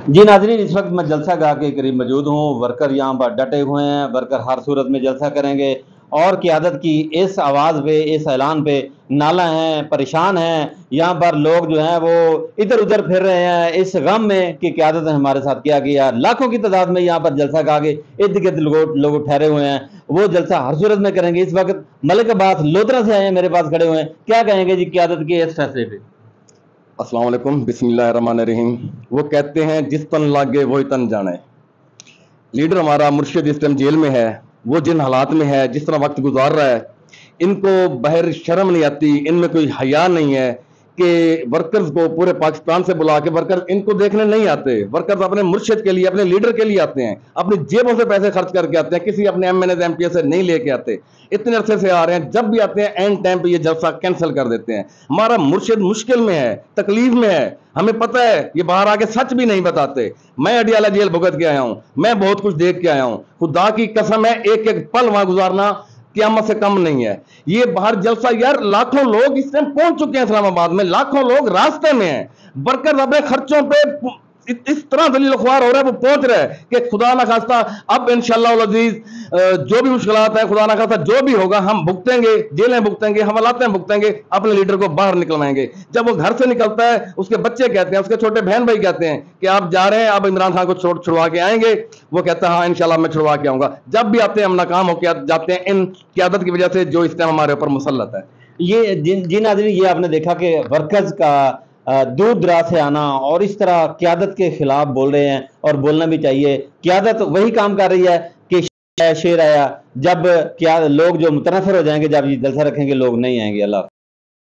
जी नाज़रीन, इस वक्त मैं जलसा गाह के करीब मौजूद हूँ। वर्कर यहाँ पर डटे हुए हैं। वर्कर हर सूरत में जलसा करेंगे और क़यादत की इस आवाज़ पे, इस ऐलान पे नाला हैं, परेशान हैं। यहाँ पर लोग जो हैं वो इधर उधर फिर रहे हैं इस गम में कि क़यादत ने हमारे साथ क्या किया। लाखों की तादाद में यहाँ पर जलसा गाह के इर्द गिर्द लोग ठहरे हुए हैं। वो जलसा हर सूरत में करेंगे। इस वक्त मलिक अब्बास लोधरा से आए हैं, मेरे पास खड़े हुए हैं। क्या कहेंगे जी क़यादत के इस फैसले पे? अस्सलाम वालेकुम, बिस्मिल्लाहिर्रहमानिर्रहीम। वो कहते हैं जिस तन लागे वही तन जाने। लीडर हमारा मुर्शिद इस टाइम जेल में है। वो जिन हालात में है, जिस तरह वक्त गुजार रहा है, इनको बहर शर्म नहीं आती, इनमें कोई हया नहीं है कि वर्कर्स को पूरे पाकिस्तान से बुला के वर्कर्स इनको देखने नहीं आते। वर्कर्स अपने मुर्शिद के लिए, अपने लीडर के लिए आते हैं, अपनी जेबों से पैसे खर्च करके आते हैं, किसी अपने एमएनए एमपीए से नहीं लेके आते। इतने अरसे से आ रहे हैं, जब भी आते हैं एंड टाइम पे ये जलसा कैंसिल कर देते हैं। हमारा मुर्शिद मुश्किल में है, तकलीफ में है, हमें पता है। ये बाहर आके सच भी नहीं बताते। मैं अडियाला जेल भुगत के आया हूं, मैं बहुत कुछ देख के आया हूं। खुदा की कसम है, एक एक पल वहां गुजारना क़यामत से कम नहीं है। ये बाहर जलसा यार, लाखों लोग इस टाइम पहुंच चुके हैं इस्लामाबाद में, लाखों लोग रास्ते में हैं। वर्कर अपने खर्चों पे इस तरह दलील ख्वार हो रहा है, वो पहुंच रहा है कि खुदा ना खास्ता अब इंशाअल्लाह अज़ीज जो भी मुश्किलात है, खुदा ना खास्ता जो भी होगा हम भुगतेंगे, जेलें भुगतेंगे, हवालातें भुगतेंगे, अपने लीडर को बाहर निकलवाएंगे। जब वो घर से निकलता है, उसके बच्चे कहते हैं, उसके छोटे बहन भाई कहते हैं कि आप जा रहे हैं, आप इमरान खान को छुड़वा के आएंगे। वो कहता है हाँ इंशाल्लाह मैं छुड़वा के आऊंगा। जब भी आते हैं हम नाकाम होकर जाते हैं इन क़यादत की वजह से जो इस टाइम हमारे ऊपर मुसल्लत है। ये जी नाज़रीन, ये आपने देखा कि वर्कर्स का दूर दराज से आना और इस तरह क़यादत के खिलाफ बोल रहे हैं, और बोलना भी चाहिए। क़यादत वही काम कर रही है कि शेर आया, जब क्या लोग जो मुतनफ़िर हो जाएंगे, जब ये जलसा रखेंगे लोग नहीं आएंगे। अल्लाह।